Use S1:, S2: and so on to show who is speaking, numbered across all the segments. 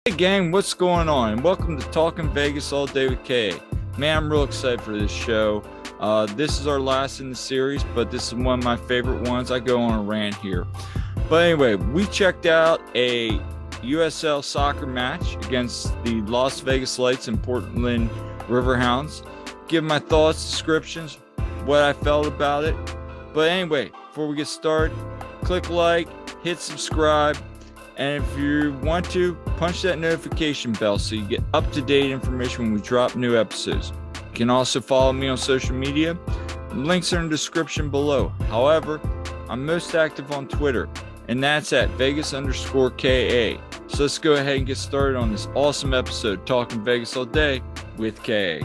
S1: Hey gang, what's going on? Welcome to Talking Vegas All Day with KA. Man, I'm real excited for this show. This is our last in the series, but this is one of my favorite ones. I go on a rant here. But anyway, we checked out a USL soccer match against the Las Vegas Lights and Portland Riverhounds. Give my thoughts, descriptions, what I felt about it. But anyway, before we get started, click like, hit subscribe, and if you want to, punch that notification bell so you get up-to-date information when we drop new episodes. You can also follow me on social media. Links are in the description below. However, I'm most active on Twitter, and that's at Vegas_KA. So let's go ahead and get started on this awesome episode, Talking Vegas All Day with KA.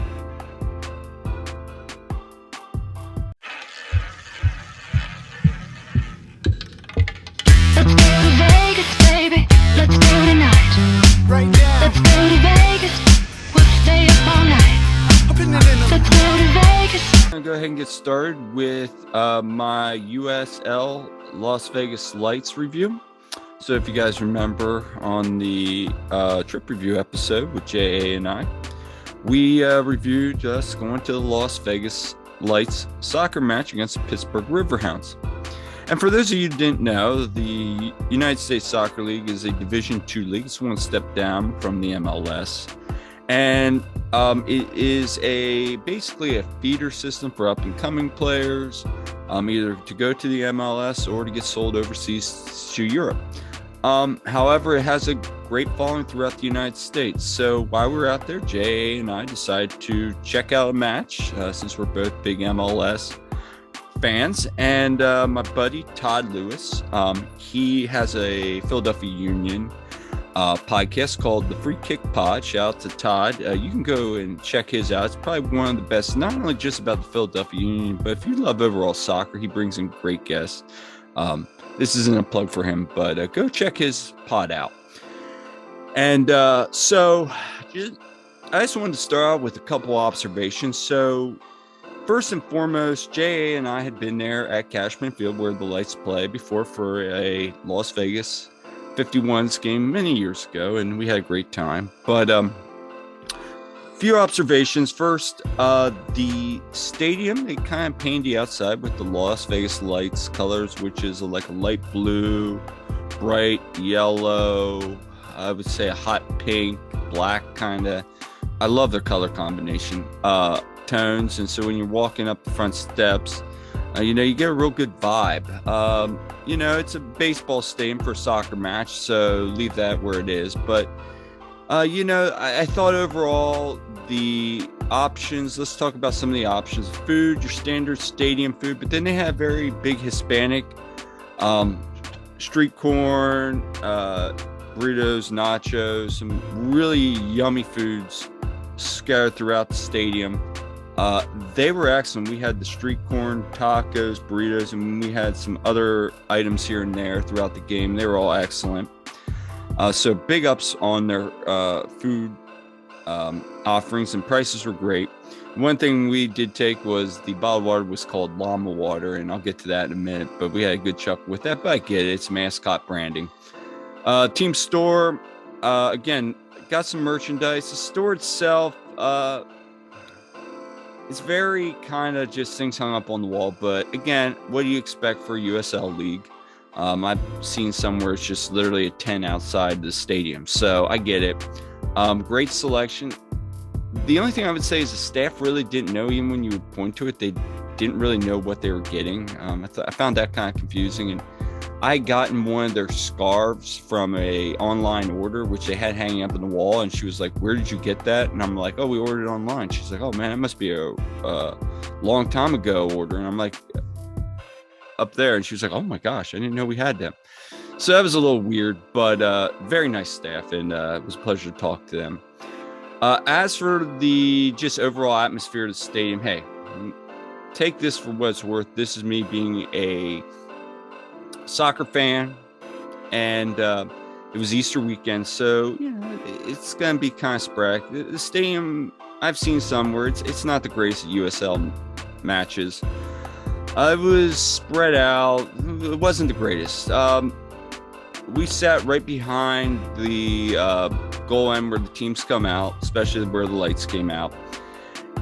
S2: Let's go to Vegas, baby. Let's go tonight.
S3: Right now,
S2: Let's go to Vegas. We'll stay up all night.
S3: up in the
S2: Let's go to Vegas.
S1: I'm going to go ahead and get started with my USL Las Vegas Lights review. So if you guys remember on the trip review episode with JA and I, we reviewed us going to the Las Vegas Lights soccer match against the Pittsburgh Riverhounds. And for those of you who didn't know, the United States Soccer League is a Division II league. It's one step down from the MLS. And it is basically a feeder system for up-and-coming players, either to go to the MLS or to get sold overseas to Europe. However, it has a great following throughout the United States. So while we were out there, JA and I decided to check out a match since we're both big MLS fans. And my buddy Todd Lewis, he has a Philadelphia Union podcast called the Free Kick Pod. Shout out to Todd. You can go and check his out. It's probably one of the best, not only just about the Philadelphia Union, but if you love overall soccer, he brings in great guests. This isn't a plug for him, but go check his pod out. And so I just wanted to start out with a couple observations. So first and foremost, JA and I had been there at Cashman Field where the Lights play before for a Las Vegas 51s game many years ago, and we had a great time. But few observations. First, the stadium, they kind of painted the outside with the Las Vegas Lights colors, which is like a light blue, bright yellow, I would say a hot pink, black kind of. I love their color combination tones, and so when you're walking up the front steps, you get a real good vibe. It's a baseball stadium for a soccer match, so leave that where it is. But I thought overall the options, let's talk about some of the options. Food, your standard stadium food, but then they have very big Hispanic street corn, burritos, nachos, some really yummy foods scattered throughout the stadium. They were excellent. We had the street corn, tacos, burritos, and we had some other items here and there throughout the game. They were all excellent. So big ups on their food offerings, and prices were great. One thing we did take was the bottled water was called Llama Water, and I'll get to that in a minute, but we had a good chuckle with that, but I get it. It's mascot branding. Team store, again, got some merchandise. The store itself, it's very kind of just things hung up on the wall, but again, what do you expect for a USL league? I've seen somewhere it's just literally a tent outside the stadium, so I get it. Great selection. The only thing I would say is the staff really didn't know, even when you would point to it, they didn't really know what they were getting. I found that kind of confusing, and I had gotten one of their scarves from a online order, which they had hanging up on the wall, and she was like, "Where did you get that?" And I'm like, "Oh, we ordered it online." She's like, "Oh man, it must be a long time ago order." And I'm like, "Up there," and she was like, "Oh my gosh, I didn't know we had them." So that was a little weird, but very nice staff, and it was a pleasure to talk to them. As for the just overall atmosphere of the stadium, hey, take this for what it's worth. This is me being a soccer fan, and it was Easter weekend, so it's gonna be kind of sporadic. The stadium, I've seen some where it's not the greatest at USL matches. It was spread out. It wasn't the greatest. we sat right behind the goal end where the teams come out, especially where the lights came out,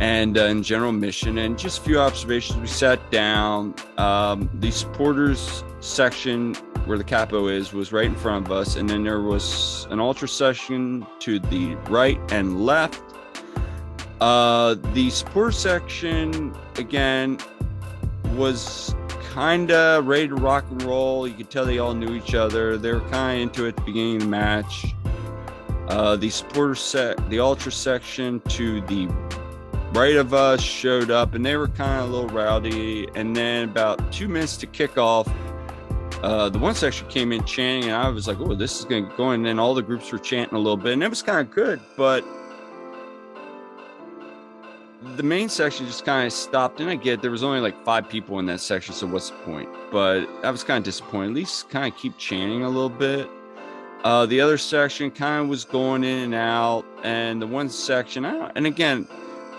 S1: and in general mission. And just a few observations. We sat down. The supporters section where the capo is was right in front of us, and then there was an ultra section to the right and left. The supporter section again was kind of ready to rock and roll. You could tell they all knew each other. They were kind of into it at the beginning of the match. The ultra section to the right of us showed up, and they were kind of a little rowdy. And then about 2 minutes to kick off, the one section came in chanting, and I was like, oh, this is going to get going. And then all the groups were chanting a little bit, and it was kind of good. But the main section just kind of stopped, and I get there was only like 5 people in that section, so what's the point? But I was kind of disappointed. At least kind of keep chanting a little bit. The other section kind of was going in and out, and the one section, and again,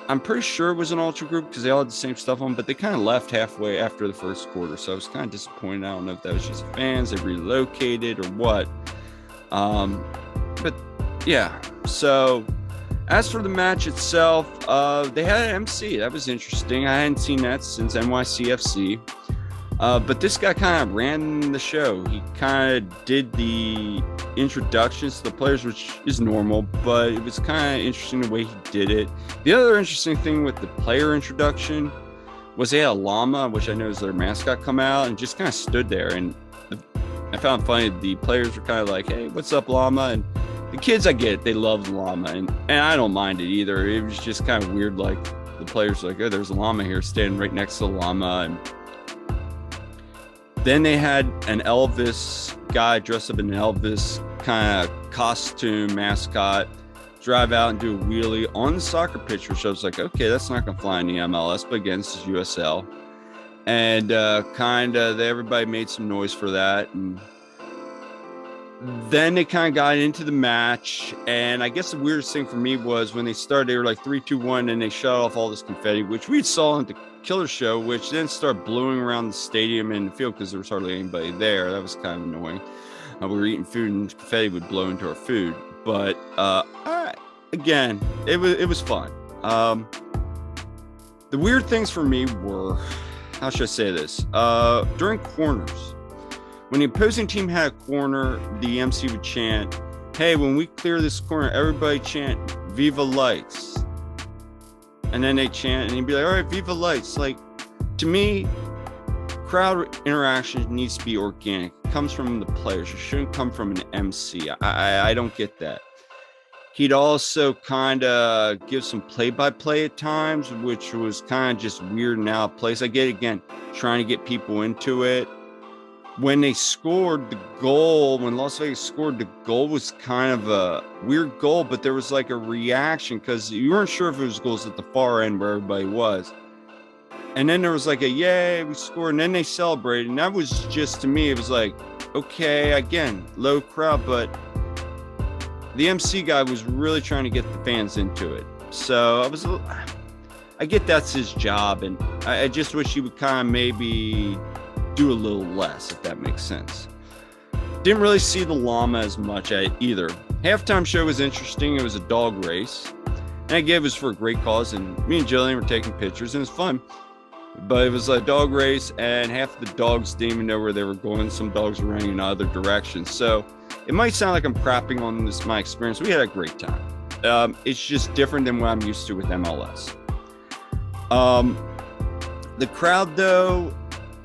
S1: I'm pretty sure it was an ultra group because they all had the same stuff on, but they kind of left halfway after the first quarter, so I was kind of disappointed. I don't know if that was just fans, they relocated or what. But yeah, so as for the match itself, they had an MC. That was interesting. I hadn't seen that since NYCFC. But this guy kind of ran the show. He kind of did the introductions to the players, which is normal, but it was kind of interesting the way he did it. The other interesting thing with the player introduction was they had a llama, which I know is their mascot, come out and just kind of stood there. And I found funny, the players were kind of like, hey, what's up, llama? And the kids, I get it, they love the llama, and I don't mind it either. It was just kind of weird, like the players were like, oh, there's a llama here standing right next to the llama. And then they had an Elvis guy dressed up in an Elvis kind of costume mascot drive out and do a wheelie on the soccer pitch, which I was like, okay, that's not going to fly in the MLS, but again, this is USL. And everybody made some noise for that. And then they kind of got into the match, and I guess the weirdest thing for me was when they started, they were like 3-2-1, and they shut off all this confetti, which we saw at the Killer Show, which then started blowing around the stadium and the field because there was hardly anybody there. That was kind of annoying. We were eating food, and confetti would blow into our food. But again, it was fun. The weird things for me were, how should I say this? During corners. When the opposing team had a corner, the MC would chant, hey, when we clear this corner, everybody chant Viva Lights. And then they chant, and he'd be like, all right, Viva Lights. Like, to me, crowd interaction needs to be organic. It comes from the players. It shouldn't come from an MC. I don't get that. He'd also kind of give some play-by-play at times, which was kind of just weird and out of place. I get, again, trying to get people into it. When they scored the goal, when Las Vegas scored, the goal was kind of a weird goal, but there was like a reaction because you weren't sure if it was goals at the far end where everybody was. And then there was like a, yay, we scored, and then they celebrated. And that was just, to me, it was like, okay, again, low crowd, but the MC guy was really trying to get the fans into it. So I get that's his job, and I just wish he would kind of maybe do a little less, if that makes sense. Didn't really see the llama as much either. Halftime show was interesting. It was a dog race, and I gave it was for a great cause, and me and Jillian were taking pictures, and it was fun. But it was a dog race, and half the dogs didn't even know where they were going. Some dogs were running in other directions. So it might sound like I'm crapping on this, my experience. We had a great time. It's just different than what I'm used to with MLS. The crowd, though,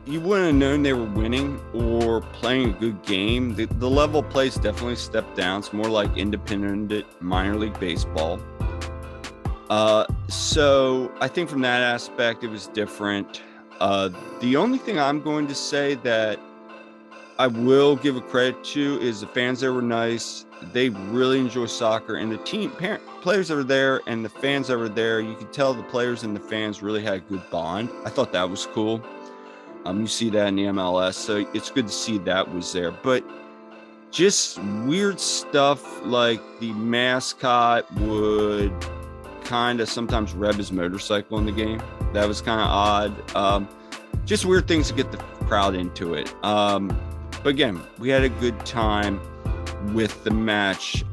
S1: you wouldn't have known they were winning or playing a good game. The level of play definitely stepped down. It's more like independent minor league baseball. So I think from that aspect, it was different. The only thing I'm going to say that I will give a credit to is the fans that were nice. They really enjoy soccer, and the players that were there and the fans that were there, you could tell the players and the fans really had a good bond. I thought that was cool. You see that in the MLS, so it's good to see that was there. But just weird stuff like the mascot would kind of sometimes rev his motorcycle in the game. That was kind of odd. Just weird things to get the crowd into it. But again, we had a good time with the match.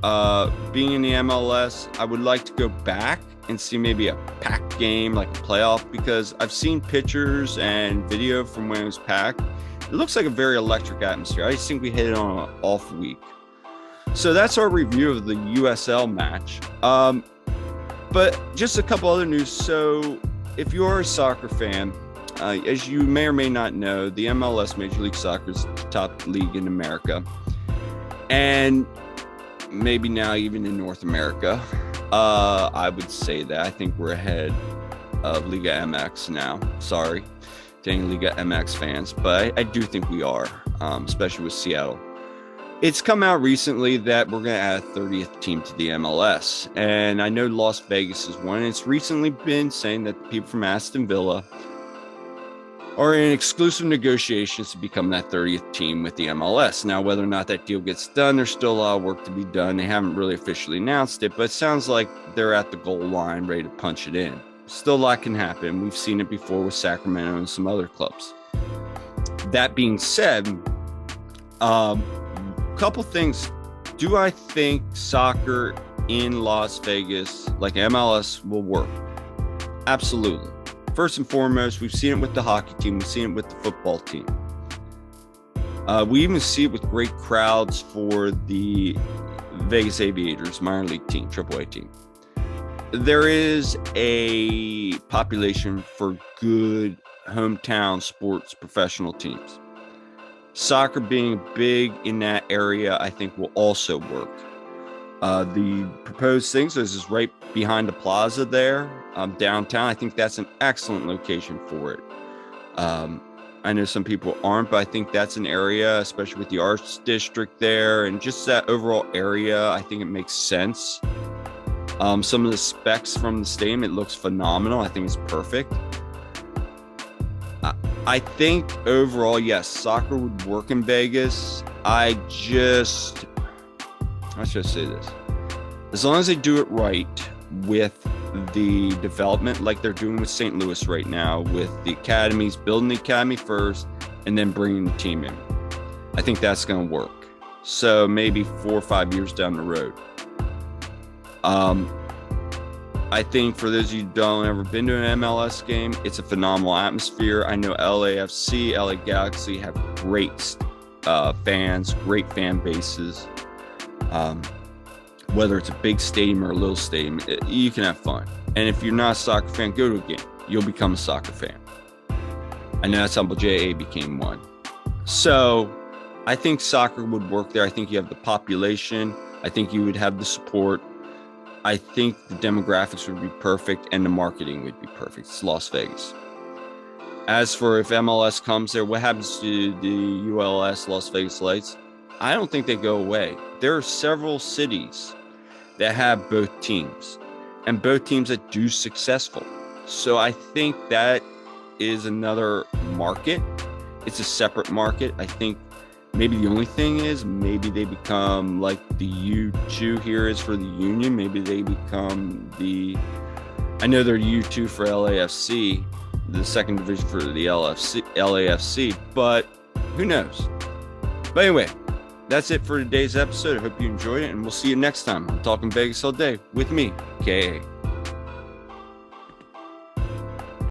S1: Being in the MLS, I would like to go back and see maybe a packed game, like a playoff, because I've seen pictures and video from when it was packed. It looks like a very electric atmosphere. I just think we hit it on an off week. So that's our review of the USL match. But just a couple other news. So if you're a soccer fan, as you may or may not know, the MLS, Major League Soccer, is the top league in America. And maybe now even in North America. I would say that. I think we're ahead of Liga MX now. Sorry to any Liga MX fans, but I do think we are, especially with Seattle. It's come out recently that we're going to add a 30th team to the MLS. And I know Las Vegas is one. And it's recently been saying that the people from Aston Villa are in exclusive negotiations to become that 30th team with the MLS. Now, whether or not that deal gets done, there's still a lot of work to be done. They haven't really officially announced it, but it sounds like they're at the goal line, ready to punch it in. Still a lot can happen. We've seen it before with Sacramento and some other clubs. That being said, couple things. Do I think soccer in Las Vegas, like MLS, will work? Absolutely. First and foremost, we've seen it with the hockey team. We've seen it with the football team. We even see it with great crowds for the Vegas Aviators minor league team, AAA team. There is a population for good hometown sports professional teams. Soccer being big in that area, I think, will also work. The proposed things is right behind the plaza there, downtown. I think that's an excellent location for it. I know some people aren't, but I think that's an area, especially with the Arts District there and just that overall area, I think it makes sense. Some of the specs from the stadium, it looks phenomenal. I think it's perfect. I think overall, yes, soccer would work in Vegas. How should I say this? As long as they do it right with the development, like they're doing with St. Louis right now, with the academies, building the academy first, and then bringing the team in. I think that's going to work. So maybe 4 or 5 years down the road. I think for those of you who don't ever been to an MLS game, it's a phenomenal atmosphere. I know LAFC, LA Galaxy have great fans, great fan bases. Whether it's a big stadium or a little stadium, you can have fun. And if you're not a soccer fan, go to a game. You'll become a soccer fan. I know that's how JA became one. So I think soccer would work there. I think you have the population. I think you would have the support. I think the demographics would be perfect and the marketing would be perfect. It's Las Vegas. As for if MLS comes there, what happens to the ULS, Las Vegas Lights? I don't think they go away. There are several cities that have both teams and both teams that do successful. So I think that is another market. It's a separate market. I think maybe the only thing is maybe they become like the U2 here is for the Union. Maybe they become I know they're U2 for LAFC, the second division for the LAFC, but who knows? But anyway, that's it for today's episode. I hope you enjoyed it, and we'll see you next time on Talking Vegas All Day with me, KA.